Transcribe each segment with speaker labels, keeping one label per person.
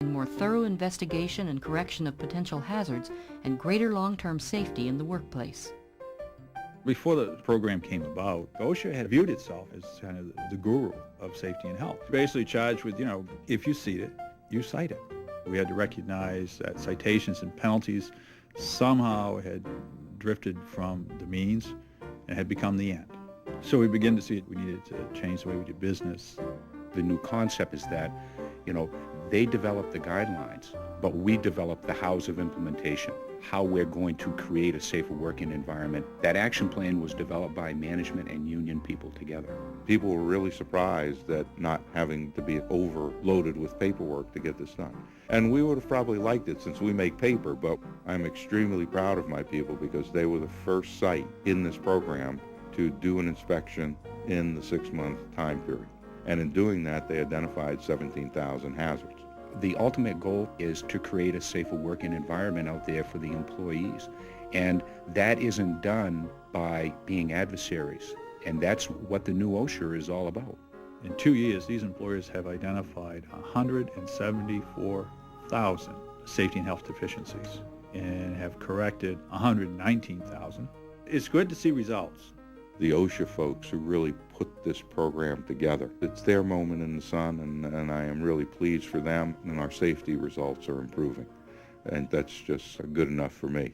Speaker 1: more thorough investigation and correction of potential hazards, and greater long-term safety in the workplace.
Speaker 2: Before the program came about, OSHA had viewed itself as kind of the guru of safety and health. Basically charged with, if you see it, you cite it. We had to recognize that citations and penalties somehow had drifted from the means and had become the end. So we began to see we needed to change the way we do business.
Speaker 3: The new concept is that, they develop the guidelines, but we develop the hows of implementation, how we're going to create a safer working environment. That action plan was developed by management and union people together.
Speaker 4: People were really surprised at not having to be overloaded with paperwork to get this done. And we would have probably liked it since we make paper, but I'm extremely proud of my people because they were the first site in this program to do an inspection in the 6-month time period. And in doing that, they identified 17,000 hazards.
Speaker 3: The ultimate goal is to create a safer working environment out there for the employees. And that isn't done by being adversaries. And that's what the new OSHA is all about.
Speaker 2: In 2 years, these employers have identified 174,000 safety and health deficiencies and have corrected 119,000. It's good to see results.
Speaker 4: The OSHA folks who really put this program together. It's their moment in the sun, and I am really pleased for them, and our safety results are improving. And that's just good enough for me.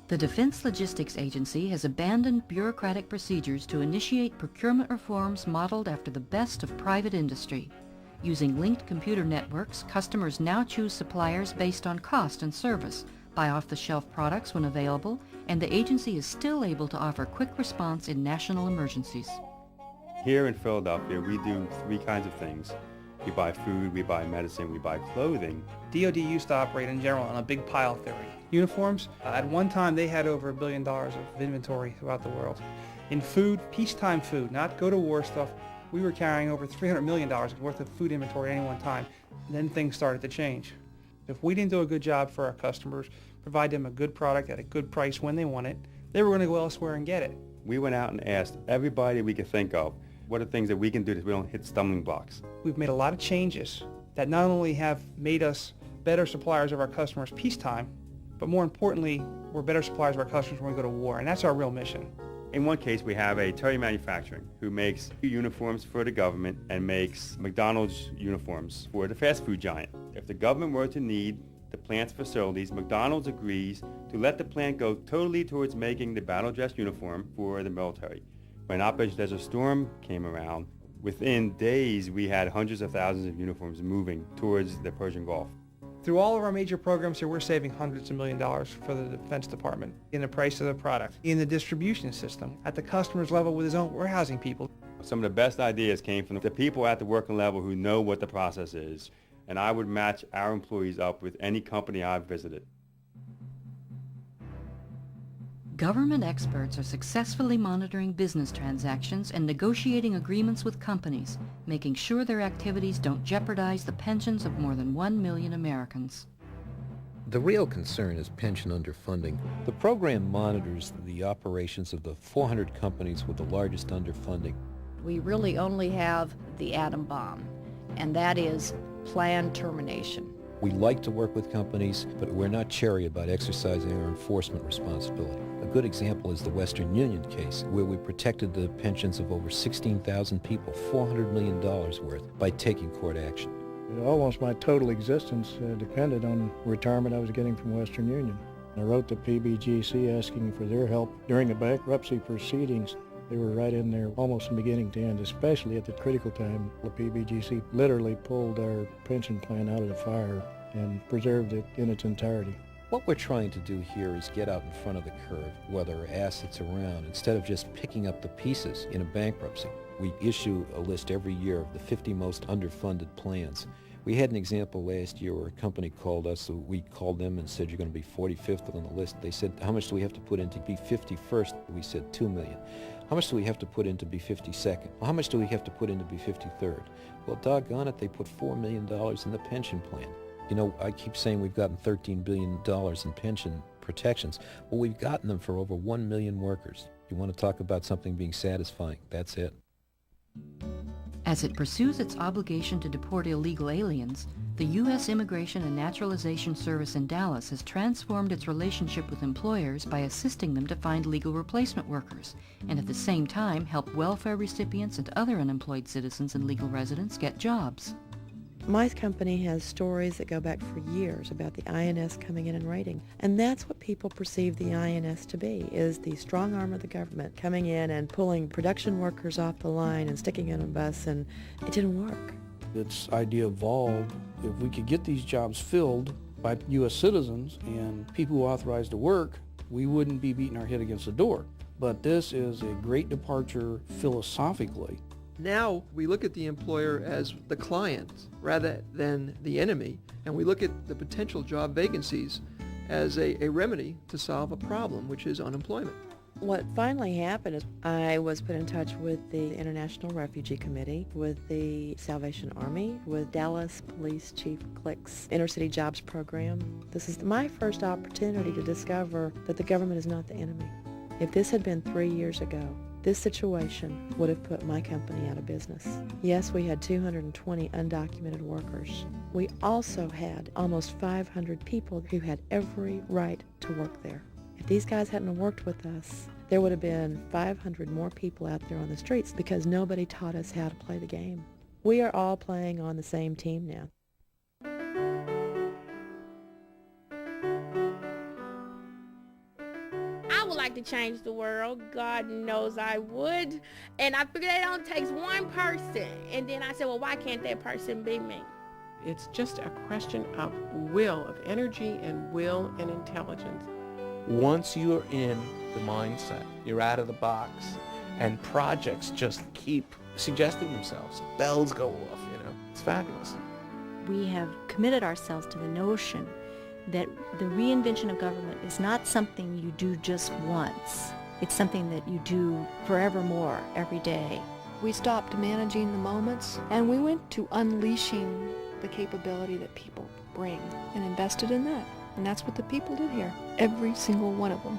Speaker 1: The Defense Logistics Agency has abandoned bureaucratic procedures to initiate procurement reforms modeled after the best of private industry. Using linked computer networks, customers now choose suppliers based on cost and service, buy off-the-shelf products when available, and the agency is still able to offer quick response in national emergencies.
Speaker 5: Here in Philadelphia, we do 3 kinds of things. We buy food, we buy medicine, we buy clothing.
Speaker 6: DoD used to operate in general on a big pile theory. Uniforms, at one time they had over $1 billion of inventory throughout the world. In food, peacetime food, not go-to-war stuff, we were carrying over $300 million worth of food inventory at any one time. And then things started to change. If we didn't do a good job for our customers, provide them a good product at a good price when they want it, they were going to go elsewhere and get it.
Speaker 5: We went out and asked everybody we could think of, what are things that we can do so we don't hit stumbling blocks?
Speaker 6: We've made a lot of changes that not only have made us better suppliers of our customers peacetime, but more importantly, we're better suppliers of our customers when we go to war, and that's our real mission.
Speaker 5: In one case, we have a Terry Manufacturing who makes uniforms for the government and makes McDonald's uniforms for the fast food giant. If the government were to need the plant's facilities, McDonald's agrees to let the plant go totally towards making the battle dress uniform for the military. When Operation Desert Storm came around, within days we had hundreds of thousands of uniforms moving towards the Persian Gulf.
Speaker 6: Through all of our major programs here, we're saving hundreds of million dollars for the Defense Department in the price of the product, in the distribution system, at the customer's level with his own warehousing people.
Speaker 5: Some of the best ideas came from the people at the working level who know what the process is, and I would match our employees up with any company I've visited.
Speaker 1: Government experts are successfully monitoring business transactions and negotiating agreements with companies, making sure their activities don't jeopardize the pensions of more than 1 million Americans.
Speaker 7: The real concern is pension underfunding. The program monitors the operations of the 400 companies with the largest underfunding.
Speaker 8: We really only have the atom bomb, and that is planned termination.
Speaker 7: We like to work with companies, but we're not chary about exercising our enforcement responsibility. A good example is the Western Union case, where we protected the pensions of over 16,000 people, $400 million worth, by taking court action.
Speaker 9: Almost my total existence depended on retirement I was getting from Western Union. I wrote the PBGC asking for their help during the bankruptcy proceedings. They were right in there almost from beginning to end, especially at the critical time. The PBGC literally pulled our pension plan out of the fire and preserved it in its entirety.
Speaker 7: What we're trying to do here is get out in front of the curve, whether assets around, instead of just picking up the pieces in a bankruptcy. We issue a list every year of the 50 most underfunded plans. We had an example last year where a company called us, so we called them and said, you're going to be 45th on the list. They said, how much do we have to put in to be 51st? We said, $2 million. How much do we have to put in to be 52nd? Well, how much do we have to put in to be 53rd? Well, doggone it, they put $4 million in the pension plan. You know, I keep saying we've gotten $13 billion in pension protections. Well, we've gotten them for over 1 million workers. You want to talk about something being satisfying, that's it.
Speaker 1: As it pursues its obligation to deport illegal aliens, the U.S. Immigration and Naturalization Service in Dallas has transformed its relationship with employers by assisting them to find legal replacement workers, and at the same time help welfare recipients and other unemployed citizens and legal residents get jobs.
Speaker 10: My company has stories that go back for years about the INS coming in and raiding. And that's what people perceive the INS to be, is the strong arm of the government coming in and pulling production workers off the line and sticking in a bus, and it didn't work.
Speaker 11: This idea evolved, if we could get these jobs filled by U.S. citizens and people who are authorized to work, we wouldn't be beating our head against the door. But this is a great departure philosophically.
Speaker 12: Now we look at the employer as the client rather than the enemy, and we look at the potential job vacancies as a remedy to solve a problem, which is unemployment.
Speaker 10: What finally happened is I was put in touch with the International Refugee Committee, with the Salvation Army, with Dallas Police Chief Click's Inner City Jobs Program. This is my first opportunity to discover that the government is not the enemy. If this had been 3 years ago, this situation would have put my company out of business. Yes, we had 220 undocumented workers. We also had almost 500 people who had every right to work there. If these guys hadn't worked with us, there would have been 500 more people out there on the streets because nobody taught us how to play the game. We are all playing on the same team now.
Speaker 13: I would like to change the world. God knows I would. And I figured it only takes one person. And then I said, well, why can't that person be me?
Speaker 14: It's just a question of will, of energy and will and intelligence.
Speaker 15: Once you're in the mindset, you're out of the box, and projects just keep suggesting themselves. Bells go off, It's fabulous.
Speaker 16: We have committed ourselves to the notion that the reinvention of government is not something you do just once. It's something that you do forevermore, every day.
Speaker 17: We stopped managing the moments, and we went to unleashing the capability that people bring and invested in that. And that's what the people did here, every single one of them.